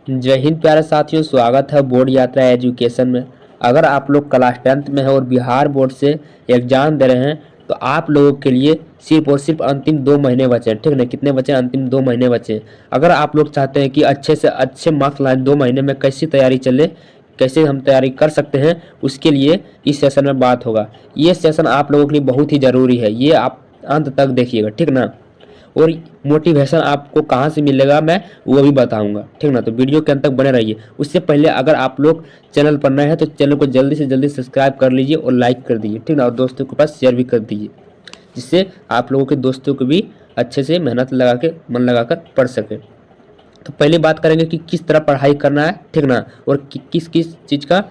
जय हिंद प्यारे साथियों, स्वागत है बोर्ड यात्रा एजुकेशन में। अगर आप लोग क्लास 10th में हैं और बिहार बोर्ड से एग्जाम दे रहे हैं तो आप लोगों के लिए सिर्फ और सिर्फ अंतिम 2 महीने बचे हैं। ठीक है ना? कितने बचे हैं? अंतिम 2 महीने बचे हैं। अगर आप लोग चाहते हैं कि अच्छे से अच्छे मार्क्स लाएं 2 महीने में, कैसी तैयारी चले, कैसे हम तैयारी कर सकते हैं, उसके लिए इस सेशन में बात होगा। ये सेशन आप लोगों के लिए बहुत ही ज़रूरी है, ये आप अंत तक देखिएगा। ठीक ना? और मोटिवेशन आपको कहाँ से मिलेगा मैं वो भी बताऊंगा। ठीक ना? तो वीडियो के अंत तक बने रहिए। उससे पहले अगर आप लोग चैनल पर नए हैं तो चैनल को जल्दी से जल्दी सब्सक्राइब कर लीजिए और लाइक कर दीजिए। ठीक ना? और दोस्तों के पास शेयर भी कर दीजिए, जिससे आप लोगों के दोस्तों को भी अच्छे से मेहनत लगा के मन लगा कर पढ़ सके। तो पहले बात करेंगे कि किस तरह पढ़ाई करना है। ठीक ना? और किस किस चीज़ का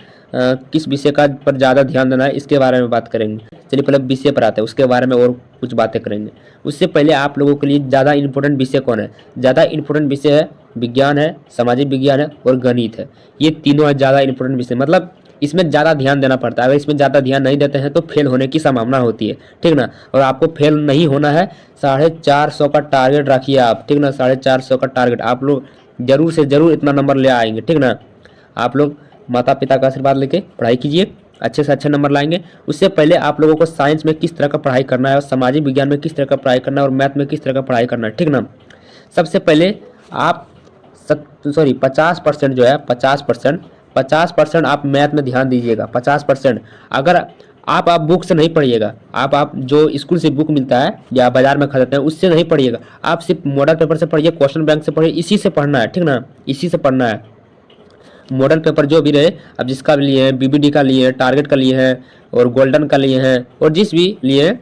किस विषय का पर ज़्यादा ध्यान देना है, इसके बारे में बात करेंगे। चलिए पहले विषय पर आते हैं, उसके बारे में और कुछ बातें करेंगे। उससे पहले आप लोगों के लिए ज़्यादा इंपॉर्टेंट विषय कौन है? ज़्यादा इंपॉर्टेंट विषय है विज्ञान है, सामाजिक विज्ञान है और गणित है। ये तीनों है ज़्यादा इंपॉर्टेंट विषय, मतलब इसमें ज़्यादा ध्यान देना पड़ता है। अगर इसमें ज़्यादा ध्यान नहीं देते हैं तो फेल होने की संभावना होती है। ठीक ना? और आपको फेल नहीं होना है, 450 का टारगेट रखिए आप। ठीक ना? 450 का टारगेट आप लोग जरूर से जरूर इतना नंबर ले आएंगे। ठीक ना? आप लोग माता पिता का आशीर्वाद लेके पढ़ाई कीजिए, अच्छे से अच्छे नंबर लाएंगे। उससे पहले आप लोगों को साइंस में किस तरह का पढ़ाई करना है और सामाजिक विज्ञान में किस तरह का पढ़ाई करना है और मैथ में किस तरह का पढ़ाई करना है। ठीक ना? सबसे पहले आप 50% जो है 50% आप मैथ में ध्यान दीजिएगा। 50% अगर आप बुक से नहीं पढ़िएगा, आप जो स्कूल से बुक मिलता है या बाजार में खरीदते हैं उससे नहीं पढ़िएगा। आप सिर्फ मॉडल पेपर से पढ़िए, क्वेश्चन बैंक से पढ़िए, इसी से पढ़ना है। ठीक ना? इसी से पढ़ना है। मॉडल पेपर जो भी रहे, अब जिसका भी लिए हैं, बीबीडी का लिए हैं, टारगेट का लिए हैं और गोल्डन का लिए हैं और जिस भी लिए हैं,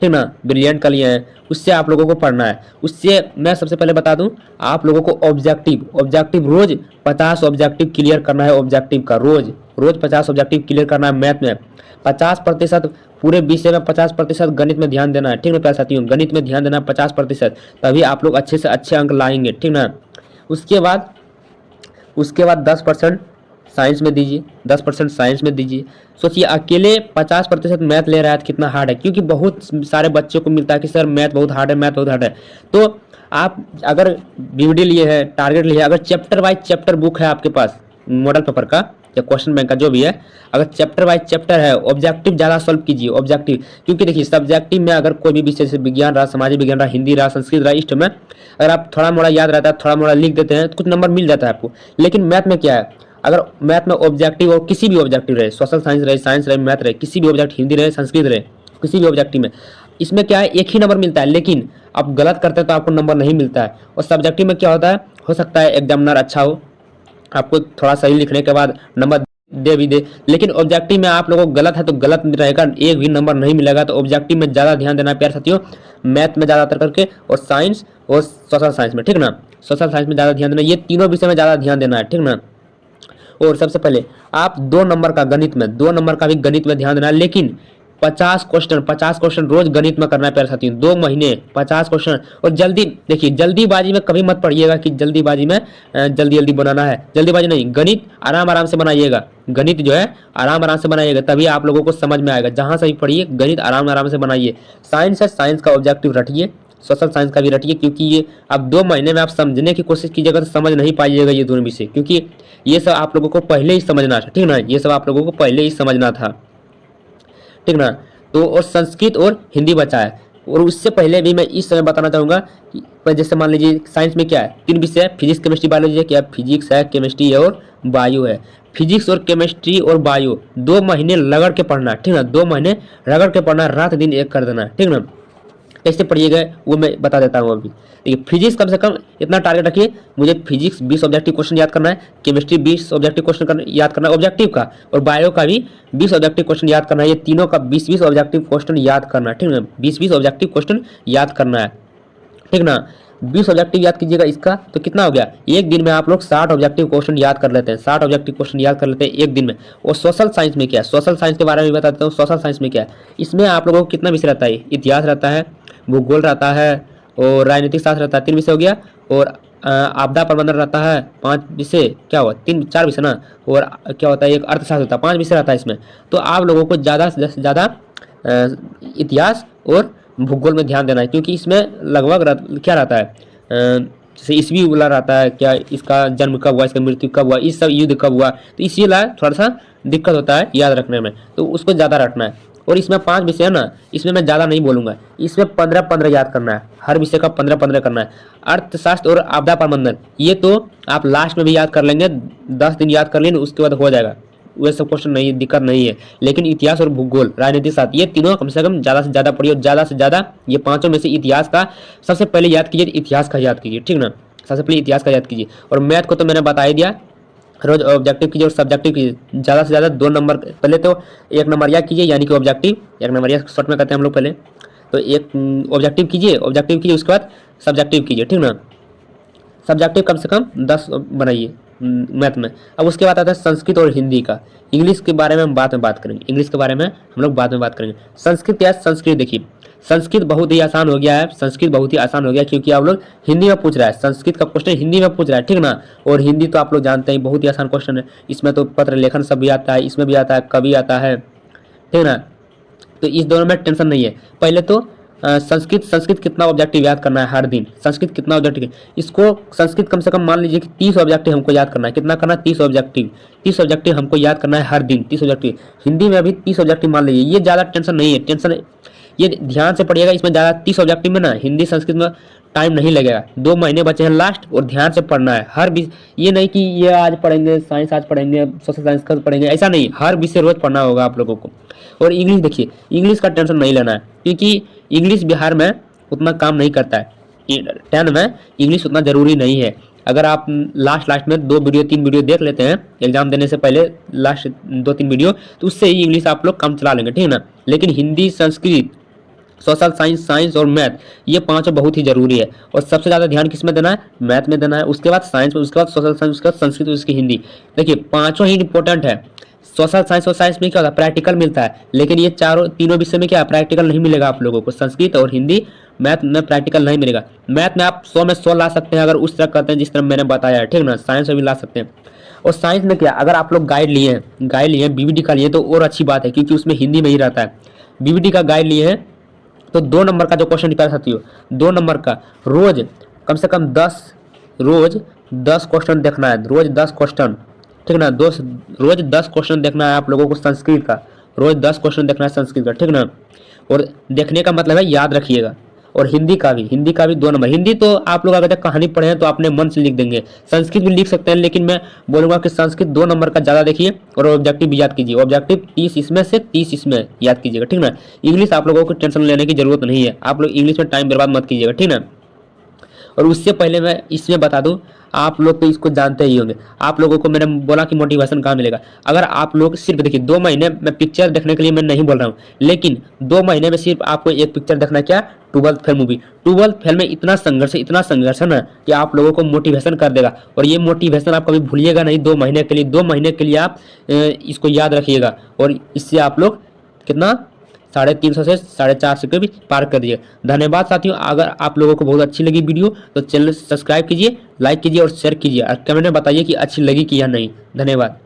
ठीक ना, ब्रिलियंट का लिए हैं, उससे आप लोगों को पढ़ना है। उससे मैं सबसे पहले बता दूं, आप लोगों को ऑब्जेक्टिव रोज 50 ऑब्जेक्टिव क्लियर करना है। ऑब्जेक्टिव का रोज 50 ऑब्जेक्टिव क्लियर करना है। मैथ में 50%, पूरे विषय में 50%, गणित में ध्यान देना है। ठीक ना प्यारे साथियों? गणित में ध्यान देना है 50%, तभी आप लोग अच्छे से अच्छे अंक लाएंगे। ठीक ना? उसके बाद 10% साइंस में दीजिए, 10% साइंस में दीजिए। सोचिए अकेले 50% मैथ ले रहा है तो कितना हार्ड है, क्योंकि बहुत सारे बच्चों को मिलता है कि सर मैथ बहुत हार्ड है, मैथ बहुत हार्ड है। तो आप अगर बीवीडी लिए है, टारगेट लिए है, अगर चैप्टर वाइज चैप्टर बुक है आपके पास मॉडल पेपर का या क्वेश्चन बैंक का जो भी है, अगर चैप्टर वाइज चैप्टर है, ऑब्जेक्टिव ज़्यादा सॉल्व कीजिए। ऑब्जेक्टिव, क्योंकि देखिए सब्जेक्टिव में अगर कोई भी विषय जैसे विज्ञान रहा, सामाजिक विज्ञान रहा, हिंदी रहा, संस्कृत रहा, इष्ट में अगर आप थोड़ा मोड़ा याद रहता है, थोड़ा मोड़ा लिख देते हैं तो कुछ नंबर मिल जाता है आपको। लेकिन मैथ में क्या है, अगर मैथ में ऑब्जेक्टिव और किसी भी ऑब्जेक्टिव रहे, सोशल साइंस रहे, साइंस रहे, मैथ रहे, किसी भी ऑब्जेक्ट, हिंदी रहे, संस्कृत रहे, किसी भी ऑब्जेक्टिव में, इसमें क्या है एक ही नंबर मिलता है। लेकिन आप गलत करते हैं तो आपको नंबर नहीं मिलता है। और सब्जेक्टिव में क्या होता है, हो सकता है एग्जामिनर अच्छा हो, आपको थोड़ा सही लिखने के बाद नंबर दे भी दे, लेकिन ऑब्जेक्टिव में आप लोगों को गलत है तो गलत रहेगा, एक भी नंबर नहीं मिलेगा। तो ऑब्जेक्टिव में ज़्यादा ध्यान देना है प्यारे साथियों, मैथ में ज़्यादातर करके, और साइंस और सोशल साइंस में। ठीक ना? सोशल साइंस में ज़्यादा ध्यान देना, ये तीनों विषय में ज़्यादा ध्यान देना है। ठीक ना? और सबसे पहले आप 2 नंबर का गणित में, 2 नंबर का भी गणित में ध्यान देना है। लेकिन 50 क्वेश्चन रोज गणित में करना है प्यारे साथियों। 2 महीने 50 क्वेश्चन। और जल्दी देखिए, जल्दीबाजी में कभी मत पढ़िएगा कि जल्दीबाजी में जल्दी जल्दी बनाना है। जल्दीबाजी नहीं, गणित आराम आराम से बनाइएगा। गणित जो है आराम आराम से बनाइएगा, तभी आप लोगों को समझ में आएगा। जहाँ से भी पढ़िए गणित आराम आराम से बनाइए। साइंस है, साइंस का ऑब्जेक्टिव रटिए, सोशल साइंस का भी रटिए, क्योंकि ये अब 2 महीने में आप समझने की कोशिश कीजिएगा तो समझ नहीं पाइएगा ये दोनों विषय, क्योंकि ये सब आप लोगों को पहले ही समझना था। ठीक ना? ये सब आप लोगों को पहले ही समझना था। ठीक ना? तो और संस्कृत और हिंदी बचा है। और उससे पहले भी मैं इस समय बताना चाहूँगा कि जैसे मान लीजिए साइंस में क्या है, 3 विषय है, फिजिक्स केमिस्ट्री बायोलॉजी है। क्या फिजिक्स है, केमिस्ट्री है और बायो है। फिजिक्स और केमिस्ट्री और बायो 2 महीने रगड़ के पढ़ना है। ठीक ना? 2 महीने रगड़ के पढ़ना, रात दिन एक कर देना है। ठीक ना? कैसे पढ़िएगा वो मैं बता देता हूँ अभी। देखिए फिजिक्स कम से कम इतना टारगेट रखिए, मुझे फिजिक्स 20 ऑब्जेक्टिव क्वेश्चन याद करना है, केमिस्ट्री 20 ऑब्जेक्टिव क्वेश्चन याद करना है ऑब्जेक्टिव का, और बायो का भी 20 ऑब्जेक्टिव क्वेश्चन याद करना है। ये तीनों का 20-20 ऑब्जेक्टिव क्वेश्चन याद करना है। ठीक ना? 20-20 ऑब्जेक्टिव क्वेश्चन याद करना है। ठीक ना? 20 ऑब्जेक्टिव याद कीजिएगा इसका, तो कितना हो गया, एक दिन में आप लोग 60 ऑब्जेक्टिव क्वेश्चन याद कर लेते हैं। 60 ऑब्जेक्टिव क्वेश्चन याद कर लेते हैं एक दिन में। और सोशल साइंस में क्या है, सोशल साइंस के बारे में बता देता हूँ। सोशल साइंस में क्या है, इसमें आप लोगों को कितना विषय रहता है, इतिहास रहता है, भूगोल रहता है और राजनीतिक शास्त्र रहता है, 3 विषय हो गया। और आपदा प्रबंधन रहता है 5 विषय, क्या हुआ 3-4 विषय ना, और क्या होता है एक अर्थशास्त्र होता है, 5 विषय रहता है इसमें। तो आप लोगों को ज़्यादा से ज़्यादा इतिहास और भूगोल में ध्यान देना है, क्योंकि इसमें लगभग क्या रहता है जैसे ईस्वी बोला रहता है, क्या इसका जन्म कब हुआ, इसका मृत्यु कब हुआ, इस सब युद्ध कब हुआ, तो इसीलिए थोड़ा सा दिक्कत होता है याद रखने में, तो उसको ज़्यादा रखना है। और इसमें 5 विषय है ना, इसमें मैं ज़्यादा नहीं बोलूँगा, इसमें 15-15 याद करना है, हर विषय का 15-15 करना है। अर्थशास्त्र और आपदा प्रबंधन ये तो आप लास्ट में भी याद कर लेंगे, 10 दिन याद कर लेंगे उसके बाद हो जाएगा, वह सब क्वेश्चन नहीं, दिक्कत नहीं है। लेकिन इतिहास और भूगोल, राजनीतिक शास्त्र, ये तीनों कम से कम ज़्यादा से ज़्यादा पढ़िए, और ज़्यादा से ज़्यादा ये पाँचों में से इतिहास का सबसे पहले याद कीजिए, इतिहास का याद कीजिए, ठीक ना, सबसे पहले इतिहास का याद कीजिए। और मैथ को तो मैंने बता ही दिया, रोज ऑब्जेक्टिव कीजिए और सब्जेक्टिव कीजिए, ज़्यादा से ज़्यादा 2 नंबर, पहले तो 1 नंबर याद कीजिए यानी कि ऑब्जेक्टिव, 1 नंबर याद शॉर्ट में करते हैं हम लोग पहले, तो एक ऑब्जेक्टिव कीजिए, उसके बाद सब्जेक्टिव कीजिए, ठीक ना। सब्जेक्टिव कम से कम 10 बनाइए मैथ में। अब उसके बाद आता है संस्कृत और हिंदी का। इंग्लिश के बारे में हम बाद में बात करेंगे, इंग्लिश के बारे में हम लोग बाद में बात करेंगे। संस्कृत या संस्कृत, देखिए संस्कृत बहुत ही आसान हो गया है, संस्कृत बहुत ही आसान हो गया क्योंकि आप लोग हिंदी में पूछ रहा है, संस्कृत का क्वेश्चन हिंदी में पूछ रहा है, ठीक ना। और हिंदी तो आप लोग जानते हैं बहुत ही आसान क्वेश्चन है, इसमें तो पत्र लेखन सब भी आता है, इसमें भी आता है, कवि आता है, ठीक ना। तो इस दोनों में टेंशन नहीं है। पहले तो संस्कृत कितना ऑब्जेक्टिव याद करना है हर दिन, संस्कृत कितना ऑब्जेक्टिव, इसको संस्कृत कम से कम मान लीजिए कि 30 ऑब्जेक्टिव हमको याद करना है, कितना करना है 30 ऑब्जेक्टिव, 30 ऑब्जेक्टिव हमको याद करना है हर दिन, 30 ऑब्जेक्टिव। हिंदी में भी 30 ऑब्जेक्टिव मान लीजिए, ये ज़्यादा टेंशन नहीं है, टेंशन ये ध्यान से पढ़िएगा, इसमें ज़्यादा 30 ऑब्जेक्टिव में ना हिंदी संस्कृत में टाइम नहीं लगेगा, 2 महीने बचे हैं लास्ट, और ध्यान से पढ़ना है हर विषय। ये नहीं कि ये आज पढ़ेंगे साइंस, आज पढ़ेंगे सोशल साइंस कल पढ़ेंगे, ऐसा नहीं, हर विषय रोज पढ़ना होगा आप लोगों को। और इंग्लिश देखिए, इंग्लिश का टेंशन नहीं लेना है क्योंकि इंग्लिश बिहार में उतना काम नहीं करता है, 10 में इंग्लिश उतना ज़रूरी नहीं है। अगर आप लास्ट में 2 वीडियो 3 वीडियो देख लेते हैं एग्जाम देने से पहले, लास्ट 2-3 वीडियो, तो उससे ही इंग्लिश आप लोग काम चला लेंगे, ठीक है ना। लेकिन हिंदी, संस्कृत, सोशल साइंस और मैथ, ये पांचों बहुत ही जरूरी है। और सबसे ज़्यादा ध्यान किस में देना है, मैथ में देना है, उसके बाद साइंस में, उसके बाद सोशल साइंस, उसके बाद संस्कृत, उसकी हिंदी। देखिए पांचों ही इंपॉर्टेंट है। सोशल साइंस और साइंस में क्या होता है, प्रैक्टिकल मिलता है, लेकिन ये तीनों विषय में क्या है, प्रैक्टिकल नहीं मिलेगा आप लोगों को। संस्कृत और हिंदी, मैथ में प्रैक्टिकल नहीं मिलेगा। मैथ में आप 100 में 100 ला सकते हैं अगर उस तरह करते हैं जिस तरह मैंने बताया है, ठीक ना। साइंस में भी ला सकते हैं। और साइंस में क्या, अगर आप लोग गाइड लिए हैं, बीबीडी का लिए तो और अच्छी बात है क्योंकि उसमें हिंदी में ही रहता है। बीबीडी का गाइड लिए हैं तो 2 नंबर का जो क्वेश्चन निकाल सकती हो, 2 नंबर का रोज कम से कम 10 क्वेश्चन देखना है, रोज 10 क्वेश्चन, ठीक ना। रोज 10 क्वेश्चन देखना है आप लोगों को संस्कृत का, रोज 10 क्वेश्चन देखना है संस्कृत का, ठीक ना। और देखने का मतलब है याद रखिएगा। और हिंदी का भी 2 नंबर। हिंदी तो आप लोग अगर तक कहानी पढ़े हैं तो अपने मन से लिख देंगे, संस्कृत भी लिख सकते हैं, लेकिन मैं बोलूँगा कि संस्कृत 2 नंबर का ज़्यादा देखिए और ऑब्जेक्टिव भी याद कीजिए। ऑब्जेक्टिव 30 इसमें से 30 इसमें याद कीजिएगा, ठीक ना। इंग्लिश आप लोगों को टेंशन लेने की जरूरत नहीं है, आप लोग इंग्लिश में टाइम बर्बाद मत कीजिएगा, ठीक ना। और उससे पहले मैं इसमें बता दूं, आप लोग तो इसको जानते ही होंगे, आप लोगों को मैंने बोला कि मोटिवेशन कहाँ मिलेगा। अगर आप लोग सिर्फ देखिए 2 महीने में पिक्चर देखने के लिए मैं नहीं बोल रहा हूँ, लेकिन 2 महीने में सिर्फ आपको एक पिक्चर देखना है, क्या, 12th fail movie. 12th fail में इतना संघर्ष है ना कि आप लोगों को मोटिवेशन कर देगा। और ये मोटिवेशन आप कभी भूलिएगा नहीं, 2 महीने के लिए, 2 महीने के लिए आप इसको याद रखिएगा। और इससे आप लोग कितना 350 से 450 के भी पार कर दिए। धन्यवाद साथियों। अगर आप लोगों को बहुत अच्छी लगी वीडियो तो चैनल सब्सक्राइब कीजिए, लाइक कीजिए और शेयर कीजिए, और कमेंट में बताइए कि अच्छी लगी कि या नहीं। धन्यवाद।